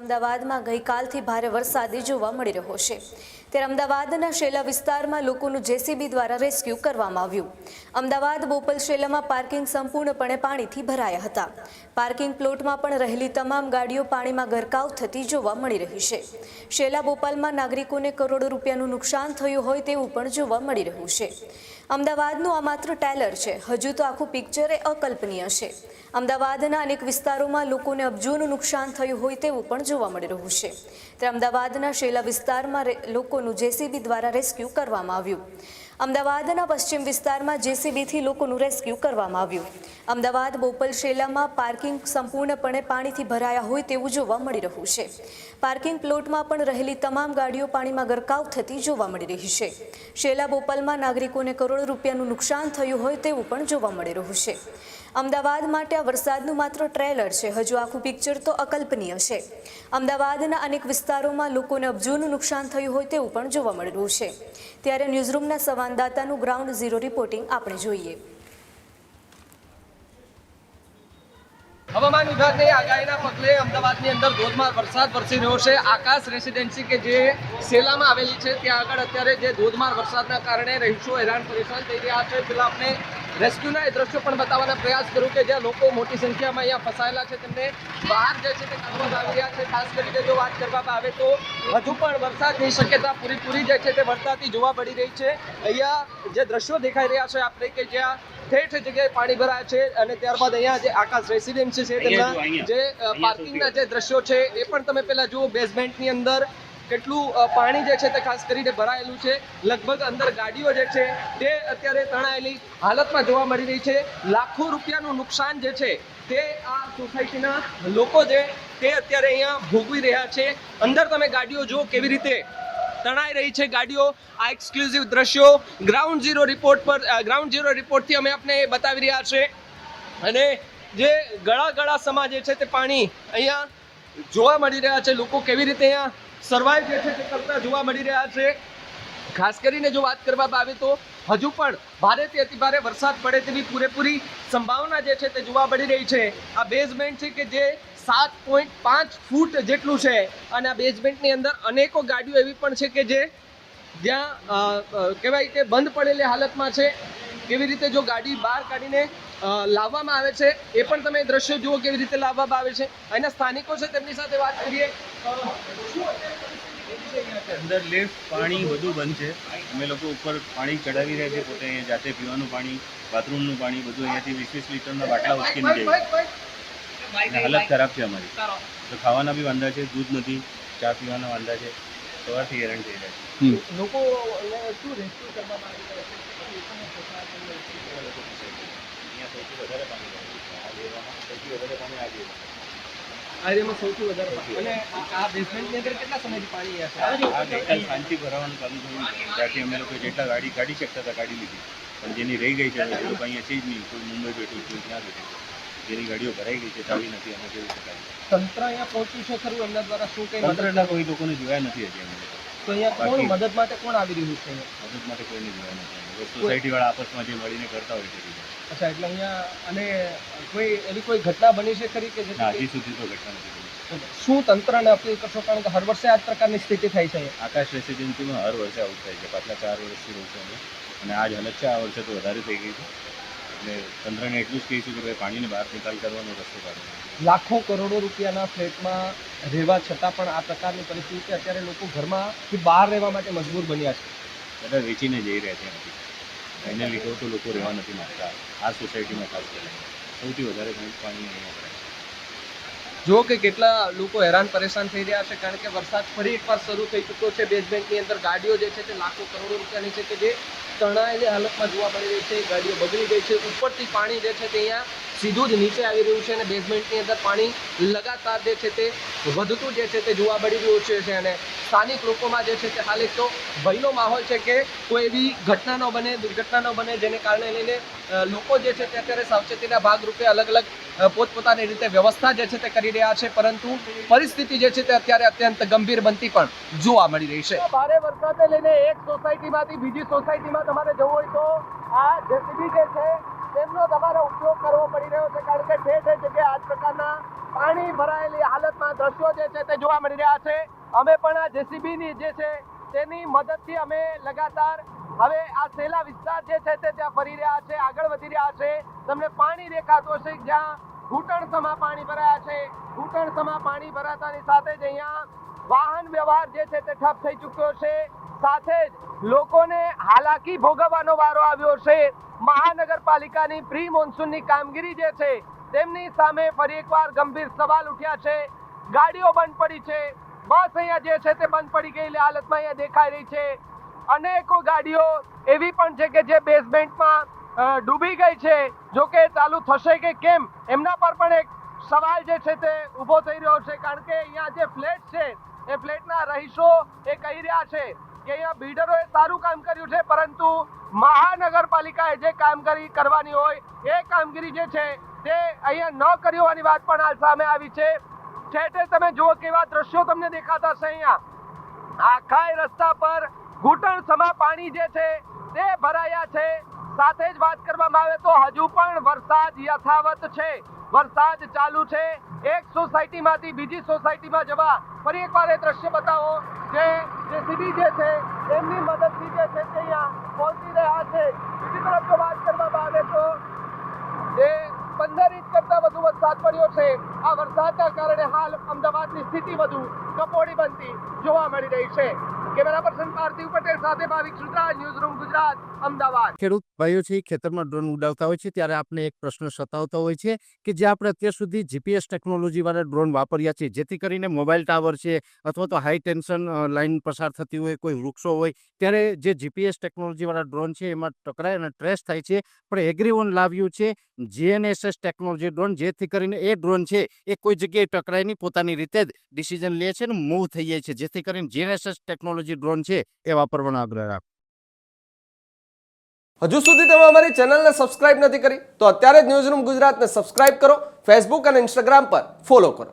અમદાવાદમાં ગઈકાલથી ભારે વરસાદ જોવા મળી રહ્યો છે ત્યારે અમદાવાદના શેલા વિસ્તારમાં લોકોનું જેસીબી દ્વારા રેસ્ક્યુ કરવામાં આવ્યું। અમદાવાદ બોપલ શેલામાં પાર્કિંગ સંપૂર્ણપણે પાણીથી ભરાયા હતા। પાર્કિંગ પ્લોટમાં પણ રહેલી તમામ ગાડીઓ પાણીમાં ગરકાવ થતી જોવા મળી રહી છે। શેલા બોપલમાં નાગરિકોને કરોડો રૂપિયાનું નુકસાન થયું હોય તેવું પણ જોવા મળી રહ્યું છે। અમદાવાદનું આ માત્ર ટેલર છે, હજુ તો આખું પિક્ચર એ અકલ્પનીય છે। અમદાવાદના અનેક વિસ્તારોમાં લોકોને અબજોનું નુકસાન થયું હોય તેવું પણ જોવા મળી રહ્યું છે ત્યારે અમદાવાદના શેલા વિસ્તારમાં લોકોનું જેસીબી દ્વારા રેસ્ક્યુ કરવામાં આવ્યું। અમદાવાદના પશ્ચિમ વિસ્તારમાં જેસીબીથી લોકોનું રેસ્ક્યુ કરવામાં આવ્યું। અમદાવાદ બોપલ શેલામાં પાર્કિંગ સંપૂર્ણપણે પાણીથી ભરાયા હોય તેવું જોવા મળી રહ્યું છે। પાર્કિંગ પ્લોટમાં પણ રહેલી તમામ ગાડીઓ પાણીમાં ગરકાવ થતી જોવા મળી રહી છે। શેલા બોપલમાં નાગરિકોને કરોડો રૂપિયાનું નુકસાન થયું હોય તેવું પણ જોવા મળી રહ્યું છે। અમદાવાદ માટે આ વરસાદનું માત્ર ટ્રેલર છે, હજુ આખું પિક્ચર તો અકલ્પનીય છે। અમદાવાદના અનેક વિસ્તારોમાં લોકોને અબજોનું નુકસાન થયું હોય તેવું પણ જોવા મળી રહ્યું છે ત્યારે ન્યૂઝરૂમના સંવાદદાતાનું ગ્રાઉન્ડ ઝીરો રિપોર્ટિંગ આપણે જોઈએ। હવામાન વિભાગની આગાહીના પગલે અમદાવાદની અંદર ધોધમાર વરસાદ વરસી રહ્યો છે। આકાશ રેસિડેન્સી કે જે શેલામાં આવેલી છે ત્યાં આગળ અત્યારે જે ધોધમાર વરસાદના કારણે રહીશો હેરાન પરેશાન થઈ રહ્યા છે। પેલા આપણે રેસ્ક્યુના એ દ્રશ્યો પણ બતાવવાનો પ્રયાસ કર્યો કે જ્યાં લોકો મોટી સંખ્યામાં અહીંયા ફસાયેલા છે તેમને બહાર જે છે તે કાઢવામાં આવી રહ્યા છે। ખાસ કરીને જો વાત કરવામાં આવે તો હજુ પણ વરસાદની શક્યતા પૂરી જે છે તે વર્તાતી જોવા મળી રહી છે। અહીંયા જે દ્રશ્યો દેખાઈ રહ્યા છે આપણે કે જ્યાં ઠેર જગ્યાએ પાણી ભરાય છે અને ત્યારબાદ અહીંયા જે આકાશ રેસિડેન્સી છે તેમના જે પાર્કિંગના જે દ્રશ્યો છે એ પણ તમે પહેલા જુઓ। બેઝમેન્ટની અંદર કેટલું પાણી જે છે તે ખાસ કરીને ભરાયેલું છે। લગભગ અંદર ગાડીઓ જે છે તે અત્યારે તણાયેલી હાલતમાં જોવા મળી રહી છે। લાખો રૂપિયાનું નુકસાન જે છે તે આ સોસાયટીના લોકો જે તે અત્યારે અહીંયા ભોગવી રહ્યા છે। અંદર તમે ગાડીઓ જુઓ કેવી રીતે તણાઈ રહી છે ગાડીઓ। આ એક્સક્લુઝિવ દ્રશ્યો ગ્રાઉન્ડ ઝીરો રિપોર્ટથી અમે આપને બતાવી રહ્યા છે અને જે ગળા સમા જે છે તે પાણી અહીંયા જોવા મળી રહ્યા છે। લોકો કેવી રીતે અહીંયા સર્વાઈવ જે છે તે કરતા જોવા મળી રહ્યા છે। ખાસ કરીને જો વાત કરવામાં આવે તો હજુ પણ ભારેથી અતિભારે વરસાદ પડે તેવી પૂરેપૂરી સંભાવના જે છે તે જોવા મળી રહી છે। આ બેઝમેન્ટ છે કે જે 7.5 ફૂટ જેટલું છે અને આ બેઝમેન્ટની અંદર અનેકો ગાડીઓ એવી પણ છે કે જે જ્યાં કહેવાય કે બંધ પડેલી હાલતમાં છે। કેવી રીતે જો ગાડી બહાર કાઢીને લાવવામાં આવે છે એ પણ તમે દ્રશ્યો જુઓ કેવી રીતે લાવવામાં આવે છે। અહીંના સ્થાનિકો છે તેમની સાથે વાત કરીએ। અંદર લિફ્ટ પાણી બધું બંધ છે। અમે લોકો ઉપર પાણી ચડાવી રહ્યા છે, પોતે અહીંયા જાતે પીવાનું પાણી, બાથરૂમનું પાણી બધું અહીંયાથી 20-20 લીટરના બાટલા ઉચકીને જઈએ। હાલત ખરાબ છે અમારી, તો ખાવાના બી વાંધા છે, દૂધ નથી, ચા પીવાના વાંધા છે, સવારથી હેરાન થઈ રહ્યા છે। લોકો શું રેસ્ક્યુ કરવામાં આવી રહ્યા છે? અહીંયા સૌથી વધારે પાણી સૌથી વધારે પાણી આ એરિયામાં સૌથી વધારે અને આ બેઝમેન્ટની અંદર કેટલા સમયથી પાણી આ ગઈકાલ શાંતિ ભરાવાનું ચાલુ થયું ત્યાંથી અમે લોકો જેટલા ગાડી કાઢી શકતા હતા ગાડી લીધી, પણ જેની રહી ગઈ છે એ લોકો અહીંયા છે જ નહીં। કોઈ મુંબઈ બેઠું કોઈ ત્યાં બેઠું, જેની ગાડીઓ ભરાઈ ગઈ છે ચાવી નથી, અમે કેવી શકાય। તંત્ર અહીંયા પહોંચ્યું છે ખરું? એમના દ્વારા શું કંઈ તંત્રના કોઈ લોકોને જોયા નથી હજી અમે લોકો। તો અહીંયા કોણ મદદ માટે કોણ આવી રહ્યું છે? મદદ માટે કોઈને જોયા નથી। સોસાયટીવાળા આપસમાં જે મળીને કરતા હોય છે। અચ્છા, એટલે અહીંયા અને કોઈ ઘટના બની છે ખરી કે હજી સુધી તો ઘટના નથી બની। શું તંત્રને અપીલ કરશો? કારણ કે હર વર્ષે આ પ્રકારની સ્થિતિ થાય છે। આકાશ રેસિડેન્સીમાં હર વર્ષે આવું થાય છે, પાછલા 4 વર્ષથી રહું છું અમે અને આ જ હાલત છે। આ વર્ષે તો વધારે થઈ ગઈ છે, એટલે તંત્રને એટલું જ કહીશું કે ભાઈ પાણીને બહાર નિકાલ કરવાનો રસ્તો કાઢો। લાખો કરોડો રૂપિયાના ફ્લેટમાં રહેવા છતાં પણ આ પ્રકારની પરિસ્થિતિ અત્યારે લોકો ઘરમાંથી બહાર રહેવા માટે મજબૂર બન્યા છે। બધા વેચીને જઈ રહ્યા છે નથી, એને લીધે તો લોકો રહેવા નથી માગતા। આ સોસાયટીમાં ખાસ કરીને સૌથી વધારે પાણી અહીંયા ભરાય। જો કે કેટલા લોકો હેરાન પરેશાન થઈ રહ્યા છે, કારણ કે વરસાદ ફરી એકવાર શરૂ થઈ ચૂક્યો છે। બેઝમેન્ટની અંદર ગાડીઓ જે છે તે લાખો કરોડો રૂપિયાની છે કે જે તણાયેલી હાલતમાં જોવા મળી રહી છે। ગાડીઓ બગડી ગઈ છે, ઉપરથી પાણી જે છે તે અહીંયા સીધું જ નીચે આવી રહ્યું છે અને બેઝમેન્ટની અંદર પાણી લગાતાર જે છે તે વધતું જે છે તે જોવા મળી રહ્યું છે અને સ્થાનિક લોકોમાં જે છે તે હાલ એક તો ભયનો માહોલ છે કે કોઈ એવી ઘટના ન બને, દુર્ઘટના ન બને, જેને કારણે લઈને લોકો જે છે તે અત્યારે સાવચેતીના ભાગરૂપે અલગ અલગ પોતપોતાની રીતે વ્યવસ્થા જે છે તે કરી રહ્યા છે, પરંતુ પરિસ્થિતિ જે છે તે અત્યારે અત્યંત ગંભીર બનતી પણ જોવા મળી રહી છે। ભારે વરસાદને લઈને એક સોસાયટીમાંથી બીજી સોસાયટીમાં તમારે જવું હોય તો આ જેસીબી જે છે તેમનો તમારે ઉપયોગ કરવો પડી રહ્યો છે, કારણ કે ઠેર ઠેર જગ્યાએ આ જ પ્રકારના પાણી ભરાયેલી હાલતમાં દ્રશ્યો જે છે તે જોવા મળી રહ્યા છે. અમે પણ આ જેસીબીની જે છે તેની મદદથી અમે લગાતાર હવે આ સેલા વિસ્તાર જે છે તે ત્યાં ફરી રહ્યા છે, આગળ વધી રહ્યા છે. તમને પાણી દેખાતું હશે જ્યાં ઘૂંટણસમા પાણી ભરાયા છે. ઘૂંટણસમા પાણી ભરાતાની સાથે જ અહીંયા વાહન વ્યવહાર જે છે તે ઠપ થઈ ચૂક્યો છે. સાથે જ લોકોને હાલાકી ભોગવવાનો વારો આવ્યો છે. મહાનગરપાલિકાની પ્રી મોન્સૂનની કામગીરી જે છે તેમની સામે ફરી એકવાર ગંભીર સવાલ ઉઠ્યા છે. ગાડીઓ બંધ પડી છે, બસ અહીંયા જે છે તે બંધ પડી ગયેલી હાલતમાં અહીંયા દેખાઈ રહી છે. અનેકો ગાડીઓ એવી પણ છે કે જે બેઝમેન્ટમાં ડૂબી ગઈ છે. જો કે ચાલુ થશે કે કેમ એમના પર પણ એક સવાલ જે છે તે ઊભો થઈ રહ્યો છે, કારણ કે અહીંયા જે ફ્લેટ છે એ ફ્લેટના રહીશો એ કહી રહ્યા છે કે અહીંયા બિલ્ડરોએ સારું કામ કર્યું છે, પરંતુ મહાનગરપાલિકાએ જે કામગીરી કરવાની હોય એ કામગીરી જે છે તે અહીંયા ન કરી હોવાની વાત પણ હાલ સામે આવી છે. છેટે તમે જુઓ કેવા દ્રશ્યો તમને દેખાતા હશે. અહીંયા આખા રસ્તા પર ઘૂંટણસમા પાણી જે છે તે ભરાયા છે. સાથે જ વાત કરવામાં આવે તો હજુ પણ વરસાદ યથાવત છે, વરસાદ ચાલુ છે. એક સોસાયટીમાંથી બીજી સોસાયટીમાં જવા ફરી એકવાર એ દ્રશ્ય બતાવો કે જેસીબી જે છે એમની મદદથી જે છે તે અહીંયા પહોંચી રહ્યા છે. બીજી તરફ જો વાત કરવામાં આવે તો જે 15 ઇંચ કરતા વધુ વરસાદ પડ્યો છે. આ વરસાદના કારણે હાલ અમદાવાદની સ્થિતિ વધુ કફોડી બનતી જોવા મળી રહી છે. કેમેરા પર્સન પાર્થિવ પટેલ સાથે ભાવિક સુત્રા, ન્યૂઝ રૂમ ગુજરાત, અમદાવાદ. ખેડૂત ભાઈઓ છે ખેતરમાં ડ્રોન ઉડાવતા હોય છે ત્યારે આપણે એક પ્રશ્ન સતાવતો હોય છે કે જે આપણે અત્યાર સુધી જીપીએસ ટેકનોલોજી વાળા ડ્રોન વાપર્યા છે, જેથી કરીને મોબાઈલ ટાવર છે અથવા તો હાઈ ટેન્શન લાઈન પસાર થતી હોય, કોઈ વૃક્ષો હોય, ત્યારે જે જીપીએસ ટેકનોલોજી વાળા ડ્રોન છે એમાં ટકરાય અને ટ્રેસ થાય છે. પણ એગ્રીઓન લાવ્યું છે જીએનએસએસ ટેકનોલોજી ડ્રોન, જેથી કરીને એ ડ્રોન છે એ કોઈ જગ્યાએ ટકરાય નહીં, પોતાની રીતે જ ડિસિઝન લે છે અને મૂવ થઈ જાય છે. જેથી કરીને જીએનએસએસ ટેકનોલોજી ડ્રોન છે એ વાપરવાનો આગ્રહ રાખો. હજુ સુધી તમે અમારી ચેનલને સબસ્ક્રાઇબ નથી કરી તો અત્યારે જ ન્યૂઝ રૂમ ગુજરાતને સબસ્ક્રાઇબ કરો. ફેસબુક અને ઇન્સ્ટાગ્રામ પર ફોલો કરો.